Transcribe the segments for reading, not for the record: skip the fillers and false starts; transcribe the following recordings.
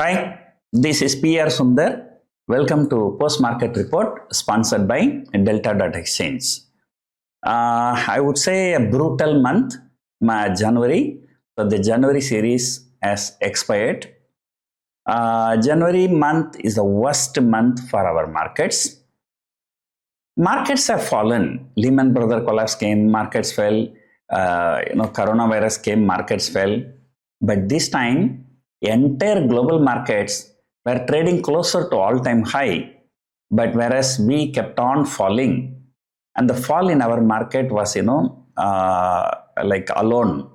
Hi, this is PR Sundar. Welcome to Post Market Report sponsored by Delta.Exchange. I would say a brutal month, January. So the January series has expired. January month is the worst month for our markets. Markets have fallen. Lehman Brothers collapse came, markets fell. Coronavirus came, markets fell. But this time, entire global markets were trading closer to all-time high. But whereas we kept on falling, and the fall in our market was, like alone.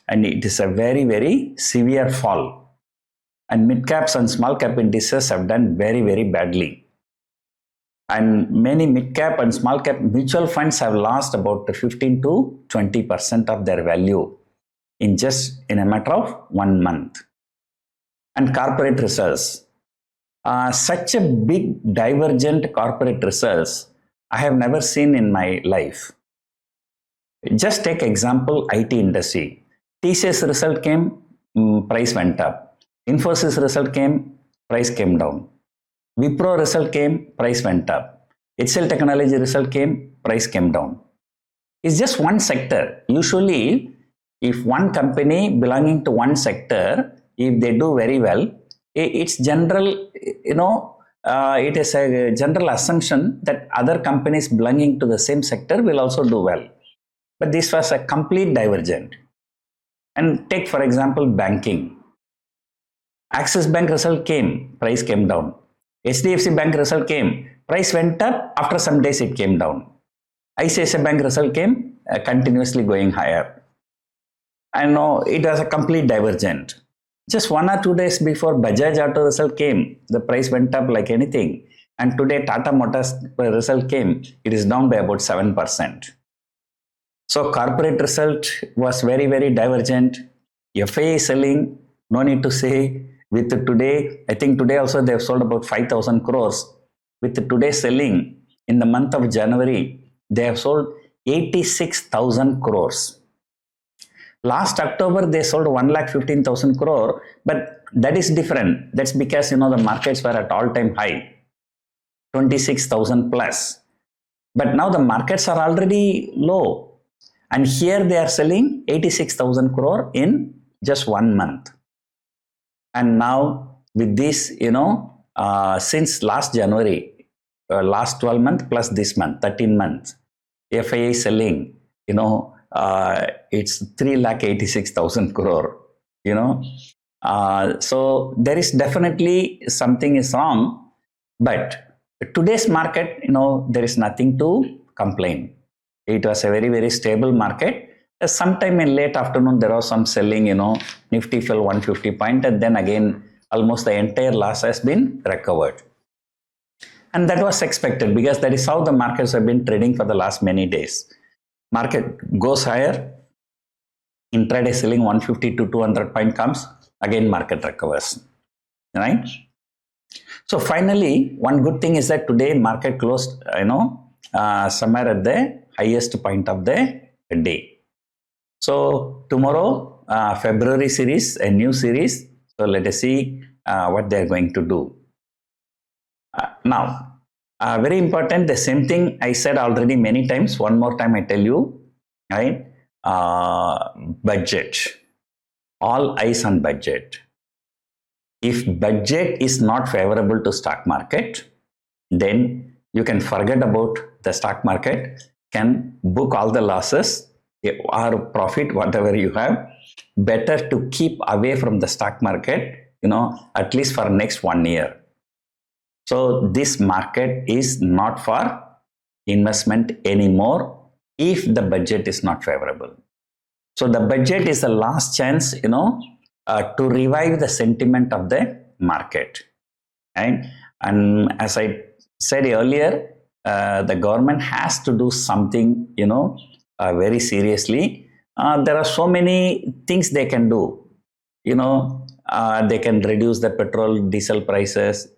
And it is a very, very severe fall. And mid-caps and small-cap indices have done very, very badly. And many mid-cap and small-cap mutual funds have lost about 15 to 20% of their value in a matter of 1 month. And corporate results. Such a big divergent corporate results I have never seen in my life. Just take example IT industry. TCS result came, price went up. Infosys result came, price came down. Wipro result came, price went up. HCL Technology result came, price came down. It's just one sector. Usually, if one company belonging to one sector, if they do very well, it's general, it is a general assumption that other companies belonging to the same sector will also do well. But this was a complete divergent. And take, for example, banking. Axis Bank result came, price came down. HDFC Bank result came, price went up, after some days it came down. ICICI Bank result came, continuously going higher. I know it was a complete divergent. Just 1 or 2 days before Bajaj Auto result came, the price went up like anything. And today Tata Motors result came, it is down by about 7%. So corporate result was very, very divergent. FII selling, no need to say. With today, I think today also they have sold about 5,000 crores. With today's selling, in the month of January, they have sold 86,000 crores. Last October, they sold 1,15,000 crore, but that is different. That's because, the markets were at all-time high, 26,000 plus. But now the markets are already low. And here they are selling 86,000 crore in just 1 month. And now with this, since last January, last 12 months plus this month, 13 months, FII selling, it's 3,86,000 crore, so there is definitely something is wrong, but today's market, there is nothing to complain. It was a very, very stable market. Sometime in late afternoon, there was some selling, Nifty fell 150 points, and then again, almost the entire loss has been recovered. And that was expected because that is how the markets have been trading for the last many days. Market goes higher, intraday selling 150 to 200 point comes, again market recovers, right? So finally, one good thing is that today market closed, somewhere at the highest point of the day. So tomorrow, February series, a new series. So let us see what they are going to do. Now, very important, the same thing I said already many times. One more time I tell you, right? Budget. All eyes on budget. If budget is not favorable to stock market, then you can forget about the stock market, can book all the losses or profit, whatever you have. Better to keep away from the stock market, at least for next 1 year. So this market is not for investment anymore if the budget is not favorable. So the budget is the last chance, to revive the sentiment of the market. Right? And as I said earlier, the government has to do something, very seriously. There are so many things they can do. They can reduce the petrol, diesel prices,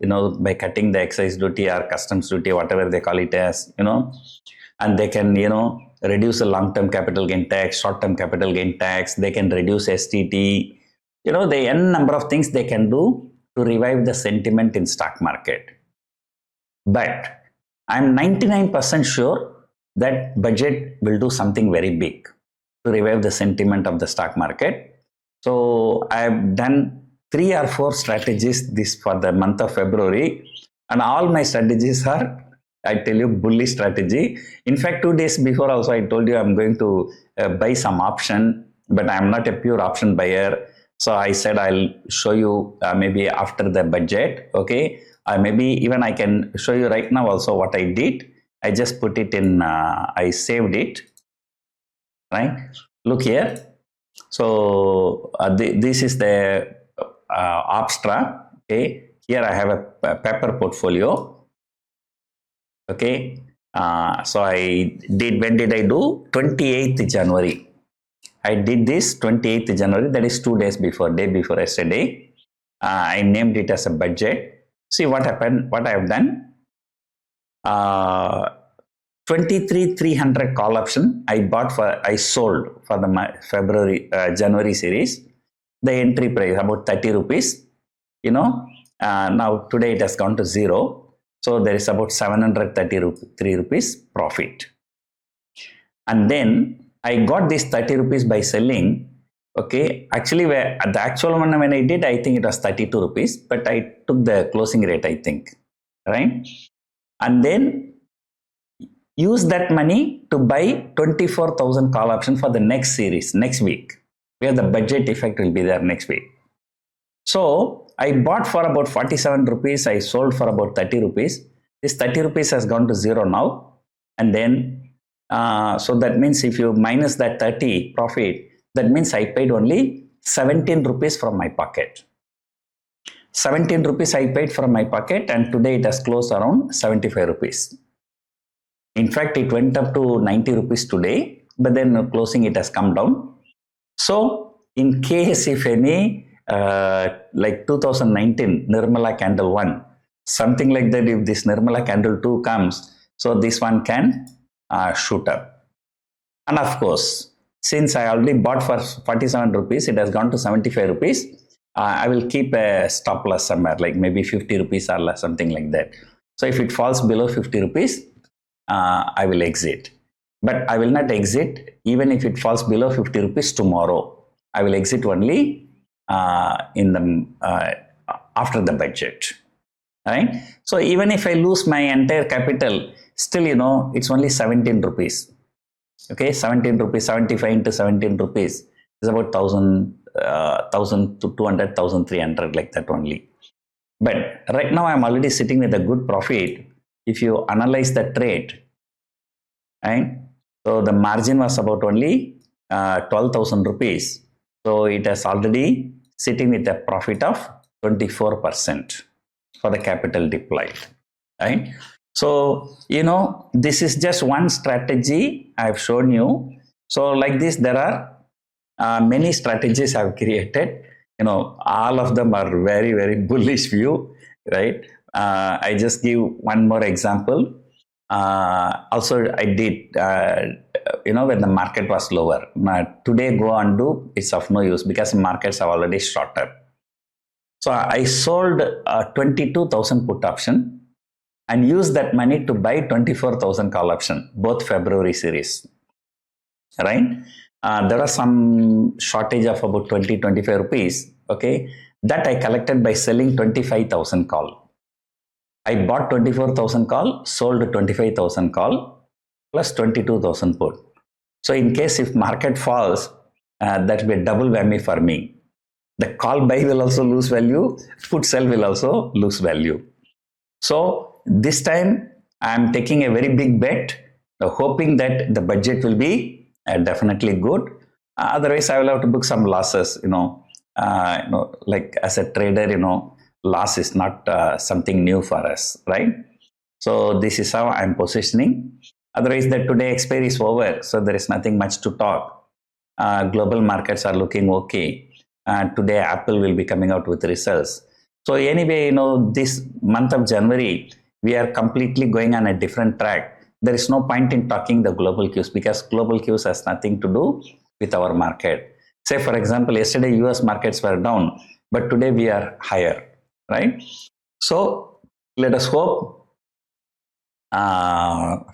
by cutting the excise duty or customs duty, whatever they call it as, and they can, reduce the long-term capital gain tax, short-term capital gain tax. They can reduce STT. The n number of things they can do to revive the sentiment in stock market. But I'm 99% sure that budget will do something very big to revive the sentiment of the stock market. So I've done 3 or 4 strategies this for the month of February, and all my strategies are, I tell you, bullish strategy. In fact, 2 days before also I told you I'm going to buy some option, but I'm not a pure option buyer. So I said I'll show you maybe after the budget, okay? Maybe even I can show you right now also what I did. I just put it in, I saved it, right? Look here. So this is the Opstra, okay? Here I have a paper portfolio, okay? So I did, when did I do? 28th January. I did this 28th January, that is 2 days before, day before yesterday. I named it as a budget. See what happened, what I have done. 23,300 call option I sold for the January series. The entry price about 30 rupees. You know, now today it has gone to 0. So there is about 733 rupees profit. And then I got this 30 rupees by selling. Okay, actually the actual one when I did, I think it was 32 rupees, but I took the closing rate, I think, right? And then use that money to buy 24,000 call option for the next series, next week, where the budget effect will be there next week. So I bought for about 47 rupees, I sold for about 30 rupees. This 30 rupees has gone to 0 now. And then, so that means if you minus that 30 profit, that means I paid only 17 rupees from my pocket. 17 rupees I paid from my pocket, and today it has closed around 75 rupees. In fact, it went up to 90 rupees today, but then closing it has come down. So in case if any, like 2019 Nirmala candle 1, something like that, if this Nirmala candle 2 comes, so this one can shoot up. And of course, since I already bought for 47 rupees, it has gone to 75 rupees. I will keep a stop loss somewhere, like maybe 50 rupees or less, something like that. So if it falls below 50 rupees, I will exit. But I will not exit even if it falls below 50 rupees tomorrow. I will exit only in the after the budget. Right? So even if I lose my entire capital, still, you know, it's only 17 rupees. Okay, 17 rupees, 75 into 17 rupees is about 1,000 to 200, 1,300, like that only. But right now I'm already sitting with a good profit. If you analyze the trade, right? So the margin was about only 12,000 rupees. So it has already sitting with a profit of 24% for the capital deployed, right? So, you know, this is just one strategy I've shown you. So like this, there are many strategies I've created. You know, all of them are very, very bullish view, right? I just give one more example. Also, I did, you know, when the market was lower. Today, go and do, it's of no use because markets have already shot up. So I sold 22,000 put option and used that money to buy 24,000 call option, both February series, right? There was some shortage of about 20-25 rupees, okay? That I collected by selling 25,000 call. I bought 24,000 call, sold 25,000 call, plus 22,000 put. So in case if market falls, that will be a double whammy for me. The call buy will also lose value, put sell will also lose value. So this time I am taking a very big bet, hoping that the budget will be definitely good. Otherwise, I will have to book some losses. You know, like as a trader, you know, loss is not something new for us, right? So this is how I am positioning. Otherwise, the today expiry is over, so there is nothing much to talk. Global markets are looking okay. Today, Apple will be coming out with results. So anyway, you know, this month of January, we are completely going on a different track. There is no point in talking the global cues because global cues has nothing to do with our market. Say, for example, yesterday US markets were down, but today we are higher. right? So let us hope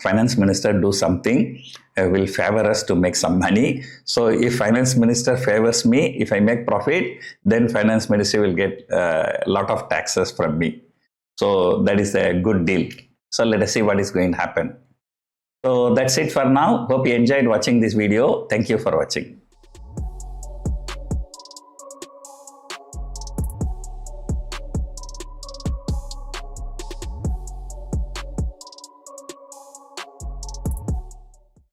finance minister do something, will favor us to make some money. So if finance minister favors me, if I make profit, then finance minister will get a lot of taxes from me. So that is a good deal. So let us see what is going to happen. So that's it for now. Hope you enjoyed watching this video. Thank you for watching.